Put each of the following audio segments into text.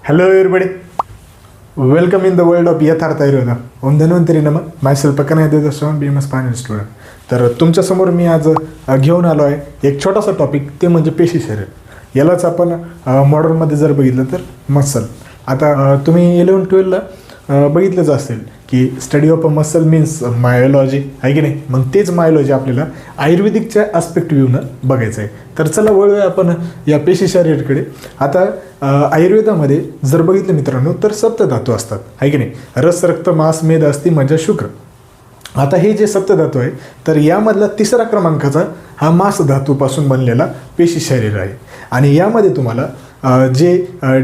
Hello everybody, welcome in the world of यथार्थ आयुर्वेदा. ओम धन्वंतरी नमः. Myself Pakna Devaswami BMS final student. तर तुमच्यासमोर मी आज घेऊन आलो आहे एक छोटासा टॉपिक, ते म्हणजे पेशी शरीर. यालाच आपण मॉडर्नमध्ये जर बघितलं तर मसल. आता तुम्ही 11-12ला बघितलंच असेल की study of a muscle means myology आहे की नाही. मग तेच मायोलॉजी आपल्याला आयुर्वेदिकच्या ॲस्पेक्ट व्ह्यूनं बघायचं आहे. तर चला वळूया आपण या पेशी शरीरकडे. आता आयुर्वेदामध्ये जर बघितलं मित्रांनो तर सप्तधातू असतात आहे की नाही. रस, रक्त, मांस, मेद, अस्थि, मज्जा, शुक्र. आता हे जे सप्तधातू आहे तर यामधला 3रा क्रमांकाचा हा मांस धातूपासून बनलेला पेशी शरीर आहे. आणि यामध्ये तुम्हाला जे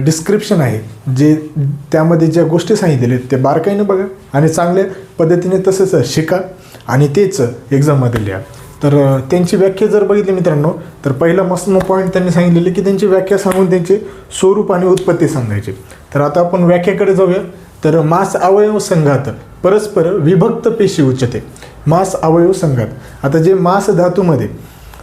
डिस्क्रिप्शन आहे, जे त्यामध्ये ज्या गोष्टी सांगितलेल्या आहेत ते बारकाईनं बघा आणि चांगल्या पद्धतीने तसंच शिका आणि तेच एक्झाममध्ये लिहा. तर त्यांची व्याख्या जर बघितली मित्रांनो तर पहिला मस्त पॉईंट त्यांनी सांगितलेले की त्यांची व्याख्या सांगून त्यांचे स्वरूप आणि उत्पत्ती सांगायची. तर आता आपण व्याख्याकडे जाऊया. तर मांस अवयव संघात परस्पर विभक्त पेशी उच्यते. मांस अवयव संघात, आता जे मांस धातूमध्ये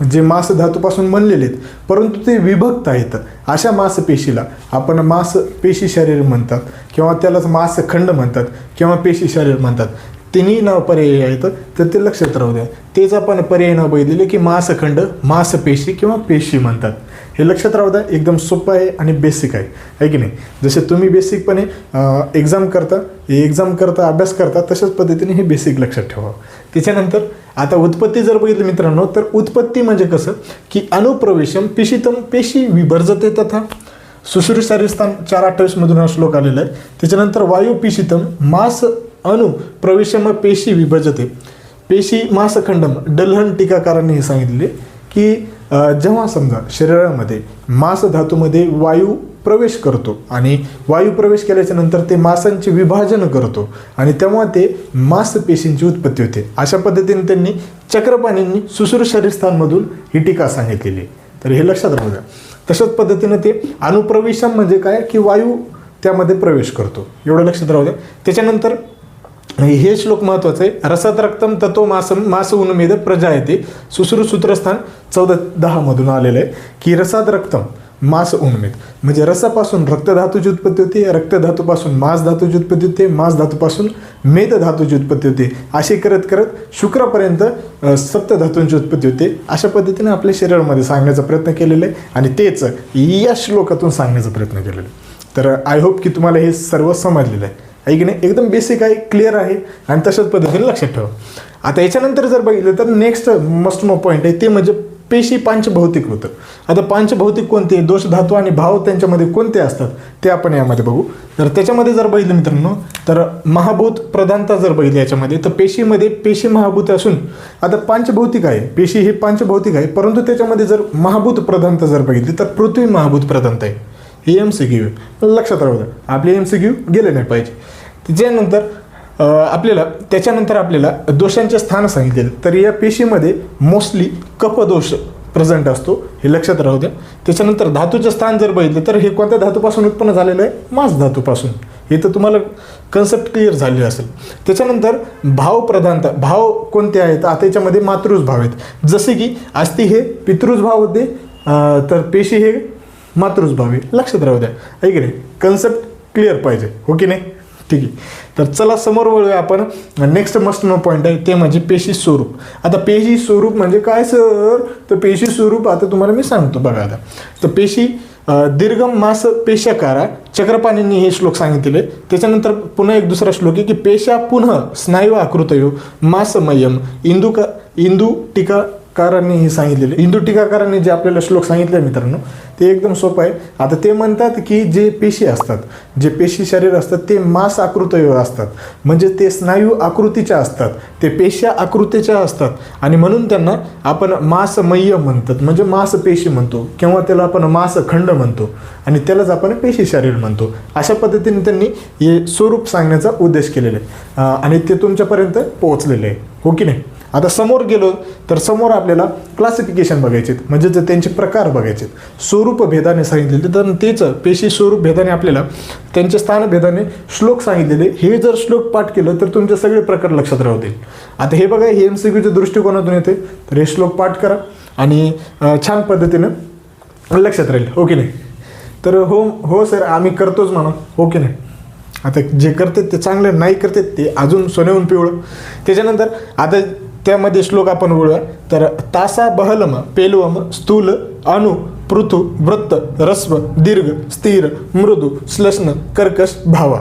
जे मांस धातूपासून बनलेले आहेत परंतु ते विभक्त आहेत, अशा मांसपेशीला आपण मांसपेशी शरीर म्हणतात किंवा त्यालाच मांसखंड म्हणतात किंवा पेशी शरीर म्हणतात. तिन्ही नाव पर्यायी आहेत, तर ते लक्षात राहू द्या. तेच आपण पर्यायी नाव बघितलेले की मांसखंड, मांसपेशी किंवा पेशी म्हणतात. हे लक्षात राहू द्या. एकदम सोपं आहे आणि बेसिक आहे की नाही. जसे तुम्ही बेसिकपणे एक्झाम करता अभ्यास करता तशाच पद्धतीने हे बेसिक लक्षात ठेवा. त्याच्यानंतर आता उत्पत्ती जर बघितली मित्रांनो तर उत्पत्ती म्हणजे कसं की अनुप्रवेशम पेशीतम पेशी विभर्जते तथा शुश्रूषारिस्थान 4:28 हा श्लोक आलेला आहे. त्याच्यानंतर वायू पेशीतम मांस अनु प्रवेशम पेशी विभजते पेशी मांसखंडम. डलहन टीकाकारांनी हे सांगितले की जेव्हा समजा शरीरामध्ये मांस धातूमध्ये वायू प्रवेश करतो आणि वायू प्रवेश केल्याच्या नंतर ते मांसांचे विभाजन करतो आणि तेव्हा ते मांसपेशींची उत्पत्ती होते. अशा पद्धतीने त्यांनी चक्रपाणींनी शुश्रूषारिस्थानमधून ही टीका सांगितलेली. तर हे लक्षात राहू द्या. तशाच पद्धतीनं ते अनुप्रवेशम म्हणजे काय की वायू त्यामध्ये प्रवेश करतो, एवढं लक्षात राहू द्या. त्याच्यानंतर हे श्लोक महत्वाचं आहे. रसात रक्तम तत्व मास उन्मेद प्रजायते. शुश्रूषसूत्रस्थान 14:10 आलेलं आहे की रसात रक्तम मांस उन्मेद म्हणजे रसापासून रक्तधातूची उत्पत्ती होते, रक्तधातूपासून मांस धातूची उत्पत्ती होते, मांस धातूपासून मेद धातूची उत्पत्ती होते. असे करत करत शुक्रापर्यंत सप्तधातूंची उत्पत्ती होते. अशा पद्धतीने आपल्या शरीरामध्ये सांगण्याचा प्रयत्न केलेला आहे आणि तेच या श्लोकातून सांगण्याचा प्रयत्न केलेला आहे. तर आय होप की तुम्हाला हे सर्व समजलेलं आहे की नाही. एकदम बेसिक आहे, क्लिअर आहे आणि तशाच पद्धतीने लक्षात ठेवा. आता याच्यानंतर जर बघितलं तर नेक्स्ट मस्ट नो पॉईंट आहे ते म्हणजे पेशी पांचभौतिक होतं. आता पांचभौतिक कोणते, दोष, धातू आणि भाव त्यांच्यामध्ये कोणते असतात ते आपण यामध्ये बघू. तर त्याच्यामध्ये जर बघितलं मित्रांनो तर महाभूत प्रधानता जर बघितली याच्यामध्ये तर पेशीमध्ये पेशी महाभूत असून आता पांचभौतिक आहे, पेशी हे पांचभौतिक आहे परंतु त्याच्यामध्ये जर महाभूत प्रधानता जर बघितली तर पृथ्वी महाभूत प्रधानता आहे. हे MCQ लक्षात राहू द्या, आपले MCQ गेले नाही पाहिजे. त्याच्यानंतर आपल्याला दोषांचे स्थान सांगितले. तर या पेशीमध्ये मोस्टली कफदोष प्रेझेंट असतो, हे लक्षात राहू द्या. त्याच्यानंतर धातूचे स्थान जर बघितलं तर हे कोणत्या धातूपासून उत्पन्न झालेलं आहे, मांस धातूपासून. हे तर तुम्हाला कन्सेप्ट क्लिअर झाले असेल. त्याच्यानंतर भाव प्रधानता, भाव कोणते आहेत, आता याच्यामध्ये मातृज भाव आहेत. जसे की अस्थि हे पितृज भाव होते तर पेशी हे मातृज भाव आहे. लक्षात राहू द्या आहे की नाही. कन्सेप्ट क्लिअर पाहिजे, हो की नाही. ठीक आहे. तर चला समोर वळूया आपण. नेक्स्ट मस्ट नो पॉईंट आहे ते म्हणजे पेशी स्वरूप. आता पेशी स्वरूप म्हणजे काय सर, तर पेशी स्वरूप आता तुम्हाला मी सांगतो बघा. आता तर पेशी दीर्घम मास पेशाकारा चक्रपाणींनी हे श्लोक सांगितलेले. त्याच्यानंतर पुन्हा एक दुसरा श्लोक आहे की पेशा पुन्हा स्नायू आकृतयो मासमयम. इंदू टीकाकारांनी हे सांगितलेले. इंदू टीकाकारांनी जे आपल्याला श्लोक सांगितले मित्रांनो ते एकदम सोपं आहे. आता ते म्हणतात की जे पेशी असतात, जे पेशी शरीर असतात ते मांस आकृतीवर असतात म्हणजे ते स्नायू आकृतीच्या असतात, ते पेशा आकृतीच्या असतात आणि म्हणून त्यांना आपण मांसमय्य म्हणतात म्हणजे मांसपेशी म्हणतो किंवा त्याला आपण मांसखंड म्हणतो आणि त्यालाच आपण पेशी शरीर म्हणतो. अशा पद्धतीने त्यांनी हे स्वरूप सांगण्याचा उद्देश केलेला आहे आणि ते तुमच्यापर्यंत पोहोचलेले आहे, हो की नाही. आता समोर गेलो तर समोर आपल्याला क्लासिफिकेशन बघायचे म्हणजे जे त्यांचे प्रकार बघायचे. स्वरूप भेदाने सांगितलेले तर तेच पेशी स्वरूप भेदाने आपल्याला त्यांचे स्थान भेदाने श्लोक सांगितलेले. हे जर श्लोक पाठ केलं तर तुमचे सगळे प्रकार लक्षात राहतील. आता हे बघा हे MCQच्या दृष्टिकोनातून येते. तर हे श्लोक पाठ करा आणि छान पद्धतीनं लक्षात राहील, हो की नाही. तर हो हो सर आम्ही करतोच म्हणा, हो की नाही. आता जे करतात ते चांगलं, नाही करतात ते अजून सोन्याहून पिवळं. त्याच्यानंतर आता त्यामध्ये श्लोक आपण बोलूया. तर तासा बहलम पेलवम स्थूल अणु पृथु वृत्त रस्व दीर्घ स्थिर मृदू श्लेष्ण कर्कश भावा.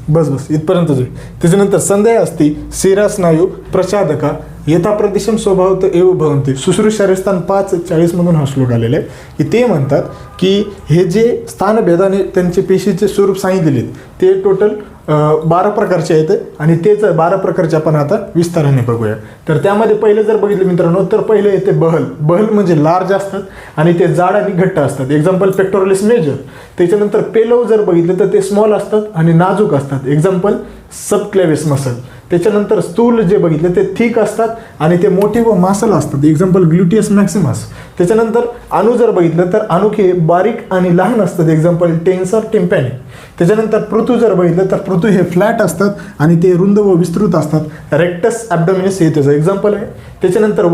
बस इथपर्यंतच आहे. त्याच्यानंतर संदेह असती शिरा स्नायू प्रसादका यथा प्रदेशम स्वभावत एव भवंती. शुश्रूषास्थान 5:40 मधून हा श्लोक आलेला आहे की ते म्हणतात की हे जे स्थानभेदाने त्यांचे पेशीचे स्वरूप सांगितलेले ते टोटल 12 प्रकारचे आहेत आणि तेच 12 प्रकारचे आपण आता विस्ताराने बघूया. तर त्यामध्ये पहिले जर बघितलं मित्रांनो तर पहिले येते बहल. बहल म्हणजे लार्ज असतात आणि ते जाड आणि घट्ट असतात. Example pectoralis major. त्याच्यानंतर पेलव जर बघितलं तर ते स्मॉल असतात आणि नाजूक असतात. Example subclavius muscle. त्याच्यानंतर स्थूल जे बघितलं ते थिक असतात आणि ते मोठे व मासल असतात. एक्झाम्पल ग्लुटियस मॅक्सिमस. त्याच्यानंतर अणू जर बघितलं तर अणू हे बारीक आणि लहान असतात. एक्झाम्पल टेन्सर टिम्पॅनी. त्याच्यानंतर पृथू जर बघितलं तर पृथू हे फ्लॅट असतात आणि ते रुंद व विस्तृत असतात. रेक्टस ॲब्डोमिनस हे त्याचं एक्झाम्पल आहे. त्याच्यानंतर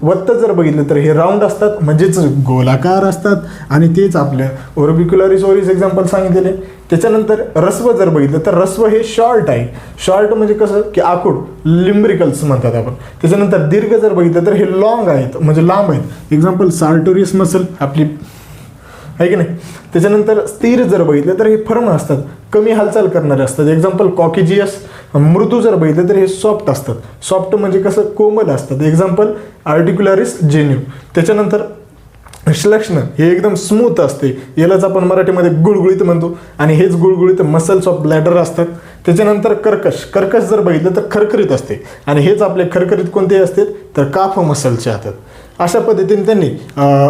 वत्त जर बघितलं तर हे राऊंड असतात म्हणजेच गोलाकार असतात आणि तेच आपल्या ओर्बिक्युलरिस ओरिस एक्झाम्पल सांगितलेले. त्याच्यानंतर रस्व जर बघितलं तर रस्व हे शॉर्ट आहे. शॉर्ट म्हणजे कसं की आखूड लिम्ब्रिकल्स म्हणतात आपण. त्याच्यानंतर दीर्घ जर बघितलं तर हे लॉंग आहेत म्हणजे लांब आहेत. एक्झाम्पल सार्टोरियस मसल आपली आहे की नाही. त्याच्यानंतर स्थिर जर बघितलं तर हे फर्म असतात, कमी हालचाल करणारे असतात. एक्झाम्पल कॉकिजियस. मृदू जर बघितलं तर हे सॉफ्ट असतात. सॉफ्ट म्हणजे कसं कोमल असतात. एक्झाम्पल आर्टिक्युलरिस जेन्यू. त्याच्यानंतर श्लेष्ण हे एकदम स्मूथ असते. यालाच आपण मराठीमध्ये गुळगुळीत म्हणतो आणि हेच गुळगुळीत मसल्स ऑफ ब्लॅडर असतात. त्याच्यानंतर कर्कश जर बघितलं तर खरखरीत असते आणि हेच आपले खरखरीत कोणते असतात तर काफ मसलचे असतात. अशा पद्धतीने त्यांनी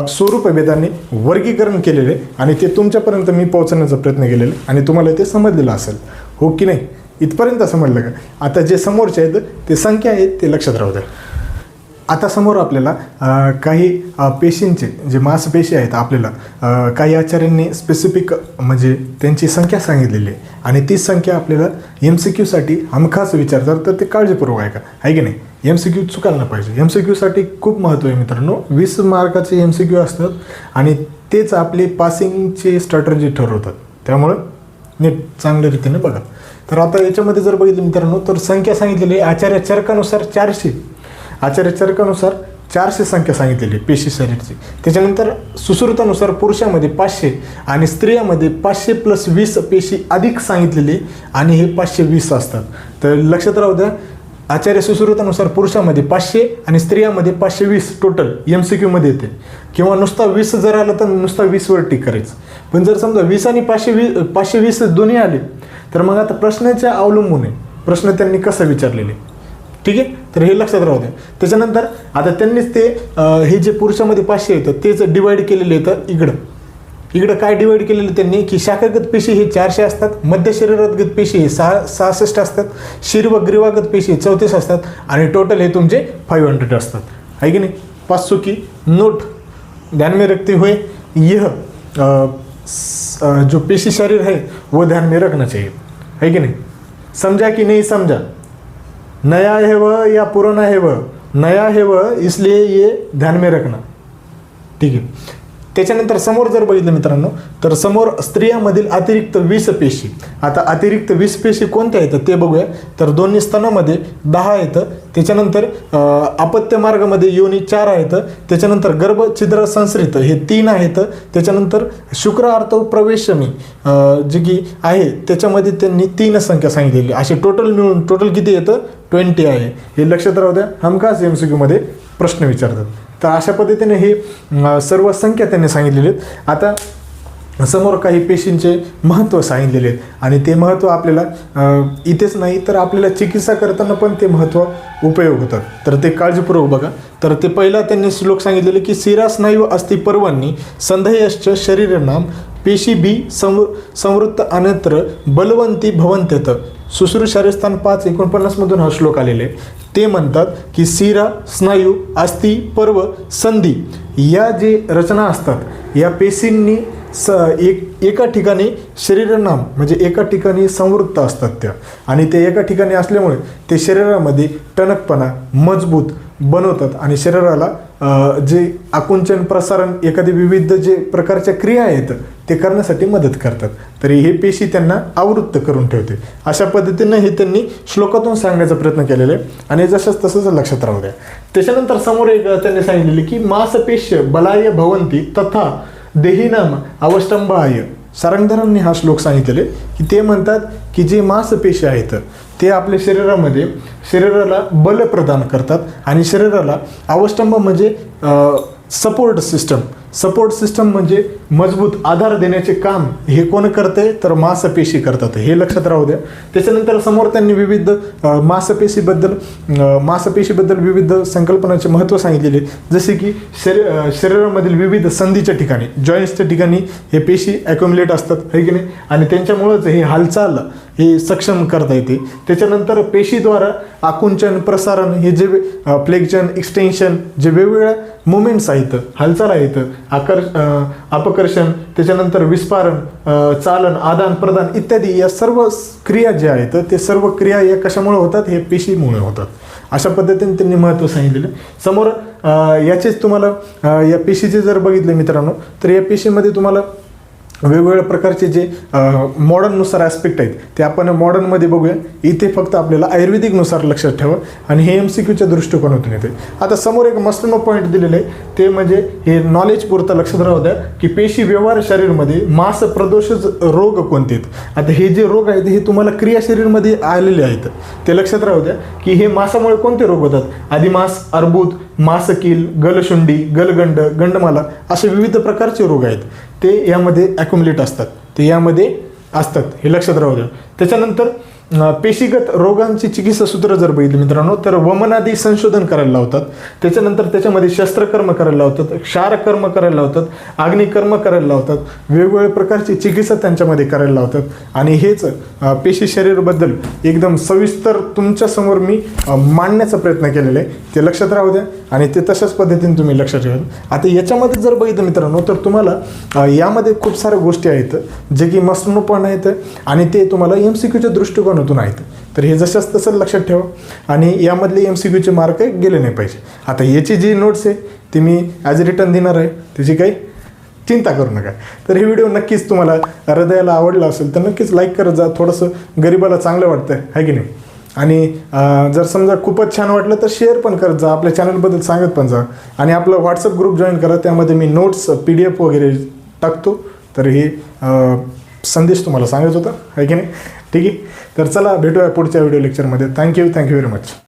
स्वरूपभेदाने वर्गीकरण केलेले आणि ते तुमच्यापर्यंत मी पोहोचण्याचा प्रयत्न केलेला आणि तुम्हाला ते समजलेलं असेल, हो की नाही. इथपर्यंत समजलं का. आता जे समोरचे आहेत ते संख्या आहेत ते लक्षात राहू द्या. आता समोर आपल्याला काही पेशींचे जे मांसपेशी आहेत आपल्याला काही आचार्यांनी स्पेसिफिक म्हणजे त्यांची संख्या सांगितलेली आहे आणि तीच संख्या आपल्याला MCQसाठी हमखास विचारतात. तर ते काळजीपूर्वक आहे का, आहे की नाही. MCQ चुकायला नाही पाहिजे. MCQसाठी खूप महत्त्व आहे मित्रांनो. 20 मार्काचे MCQ असतात आणि तेच आपली पासिंगची स्ट्रॅटर्जी ठरवतात. त्यामुळं नीट चांगल्या रीतीने बघा. तर आता याच्यामध्ये जर बघितलं मित्रांनो तर संख्या सांगितलेली आचार्य चरकानुसार 400. आचार्य चरकानुसार 400 संख्या सांगितलेली पेशी शरीरची. त्याच्यानंतर सुश्रुतानुसार पुरुषामध्ये 500 आणि स्त्रियामध्ये 500 + 20 पेशी अधिक सांगितलेली आणि हे 520 असतात. तर लक्षात राहू द्या. आचार्य सुश्रुतानुसार पुरुषामध्ये 500 आणि स्त्रियामध्ये 520 टोटल MCQमध्ये येते. किंवा नुसता 20 जर आलं तर नुसता 20वर टिक करायचं. पण जर समजा 20 आणि 520 दोन्ही आले तर मग आता प्रश्नाच्या अवलंबून आहे प्रश्न त्यांनी कसं विचारलेले, ठीक आहे. तर हे लक्षात राहू द्या. त्याच्यानंतर आता त्यांनीच ते हे जे पुरुषामध्ये 500 येतं तेच डिवाइड केलेले येतं इकडं काय डिवाइड केलेलं त्यांनी की शाखागत पेशी हे 400 असतात, मध्य शरीरागत पेशी हे 66 असतात, शिर व ग्रीवागत पेशी 34 असतात आणि टोटल हे तुमचे 500 असतात, आहे की नाही. 500 की नोट ध्यान में रखते हुए यह जो पेशी शरीर है वो ध्यान में रखना चाहिए, है कि नहीं. समझा कि नहीं समझा. नया है वह या पुराना है वह, नया है वह इसलिए ये ध्यान में रखना, ठीक है. त्याच्यानंतर समोर जर बघितलं मित्रांनो तर समोर स्त्रियांमधील अतिरिक्त 20 पेशी. आता अतिरिक्त 20 पेशी कोणत्या येतात ते बघूया. तर दोन्ही स्तनामध्ये 10 येतं. त्याच्यानंतर अपत्य मार्गामध्ये योनी 4 आहेत. त्याच्यानंतर गर्भछिद्र संसरित हे 3 आहेत. त्याच्यानंतर शुक्र आर्तव प्रवेशमी जे की आहे त्याच्यामध्ये त्यांनी 3 संख्या सांगितलेली. असे टोटल मिळून टोटल किती येतं 20 आहे. हे लक्षात राहू द्या. हमखास MCQमध्ये प्रश्न विचारतात. तर अशा पद्धतीने हे सर्व संख्या त्यांनी सांगितलेले आहेत. आता समोर काही पेशींचे महत्त्व सांगितलेले आहेत आणि ते महत्त्व आपल्याला इथेच नाही तर आपल्याला चिकित्सा करताना पण ते महत्त्व उपयोग होतात. तर ते काळजीपूर्वक बघा. तर ते पहिला त्यांनी श्लोक सांगितलेले की शिरा स्नायू अस्ति पर्वांनी संधयश्च शरीरनाम पेशी बी संवृत्त अन्यत्र बलवंती भवंत्यत. शुश्रूषास्थान 5:49 मधून हा श्लोक आलेले आहे. ते म्हणतात की शिरा स्नायू अस्थि पर्व संधी या जे रचना असतात या पेशींनी एका ठिकाणी शरीरनाम म्हणजे एका ठिकाणी संवृत्त असतात त्या आणि ते एका ठिकाणी असल्यामुळे ते शरीरामध्ये टणकपणा मजबूत बनवतात आणि शरीराला जे आकुंचन प्रसारण एखादी विविध जे प्रकारच्या क्रिया आहेत ते करण्यासाठी मदत करतात. तरी हे पेशी त्यांना आवृत्त करून ठेवते. अशा पद्धतीनं हे त्यांनी श्लोकातून सांगण्याचा प्रयत्न केलेला आहे आणि जसंच तसंच लक्षात राहू द्या. त्याच्यानंतर समोर एक त्यांनी सांगितलेले की मांसपेश्य बलाय भवंती तथा देहिनाम अवष्टंभाय. सारंगधरांनी हा श्लोक सांगितलेले की ते म्हणतात की जे मांसपेशी आहेत ते आपल्या शरीराला बल प्रदान करतात आणि शरीराला अवष्टंभ म्हणजे सपोर्ट सिस्टम म्हणजे मजबूत आधार देण्याचे काम हे कोण करते तर मांसपेशी करतात. हे लक्षात राहू द्या. त्याच्यानंतर समोर त्यांनी विविध मांसपेशीबद्दल विविध संकल्पनांचे महत्त्व सांगितलेले, जसे की शरीरामधील विविध संधीच्या ठिकाणी जॉईंट्सच्या ठिकाणी हे पेशी ॲक्युमुलेट असतात है की नाही, आणि त्यांच्यामुळंच हे हालचाल हे सक्षम करता येते. त्याच्यानंतर पेशीद्वारा आकुंचन प्रसारण हे जे फ्लेक्शन एक्सटेन्शन जे वेगवेगळ्या मुवमेंट्स आहेत हालचाल आहेत अपकर्षण त्याच्यानंतर विस्फारण चालन आदान प्रदान इत्यादी या सर्व क्रिया ज्या आहेत ते सर्व क्रिया या कशामुळे होतात हे पेशीमुळे होतात. अशा पद्धतीने त्यांनी महत्त्व सांगितलेलं. समोर याचेच तुम्हाला या पेशीचे जर बघितले मित्रांनो तर या पेशीमध्ये तुम्हाला वेगवेगळ्या प्रकारचे जे मॉडर्ननुसार ॲस्पेक्ट आहेत ते आपण मॉडर्नमध्ये बघूया. इथे फक्त आपल्याला आयुर्वेदिकनुसार लक्षात ठेवा आणि हे MCQच्या दृष्टिकोनातून येते. आता समोर एक मस्तनो पॉईंट दिलेलं आहे ते म्हणजे हे नॉलेज पुरतं लक्षात राहू द्या की पेशी व्यवहार शरीरमध्ये मांस प्रदोषज रोग कोणते आहेत. आता हे जे रोग आहेत हे तुम्हाला क्रिया शरीरमध्ये आलेले आहेत ते लक्षात राहू द्या की हे मांसामुळे कोणते रोग होतात. आदिमास अर्बुद मांसकील गलशुंडी गलगंड गंडमाला असे विविध प्रकारचे रोग आहेत ते यामध्ये ॲक्युमुलेट असतात हे लक्षात राहू द्या. त्याच्यानंतर पेशीगत रोगांची चिकित्सा सूत्र जर बघितली मित्रांनो तर वमनादी संशोधन करायला लावतात. त्याच्यानंतर त्याच्यामध्ये शस्त्रकर्म करायला लावतात, क्षारकर्म करायला लावतात, अग्निकर्म करायला लावतात, वेगवेगळ्या प्रकारची चिकित्सा त्यांच्यामध्ये करायला लावतात. आणि हेच पेशी शरीराबद्दल एकदम सविस्तर तुमच्यासमोर मी मांडण्याचा प्रयत्न केलेला आहे ते लक्षात राहू द्या आणि ते तशाच पद्धतीने तुम्ही लक्षात ठेवा. आता याच्यामध्ये जर बघितलं मित्रांनो तर तुम्हाला यामध्ये खूप साऱ्या गोष्टी आहेत जे की मस्तनो पण आहेत आणि ते तुम्हाला MCQच्या दृष्टिकोनातून आहेत. तर हे जशाच तसं लक्षात ठेवा आणि यामधले MCQचे मार्क गेले नाही पाहिजे. आता याची जी नोट्स आहे ती मी ॲज रिटर्न देणार आहे, त्याची काही चिंता करू नका. तर हे व्हिडिओ नक्कीच तुम्हाला हृदयाला आवडला असेल तर नक्कीच लाईक करत जा. थोडंसं गरिबाला चांगलं वाटतं आहे की नाही. आणि जर समजा खूपच छान वाटलं तर शेअर पण करत जा, आपल्या चॅनलबद्दल सांगत पण जा आणि आपला व्हॉट्सअप ग्रुप जॉईन करा, त्यामध्ये मी नोट्स PDF वगैरे टाकतो. तर हे संदेश तुम्हाला सांगत होता आहे की नाही. ठीक आहे, तर चला भेटूया पुढच्या व्हिडिओ लेक्चरमध्ये. Thank you very much.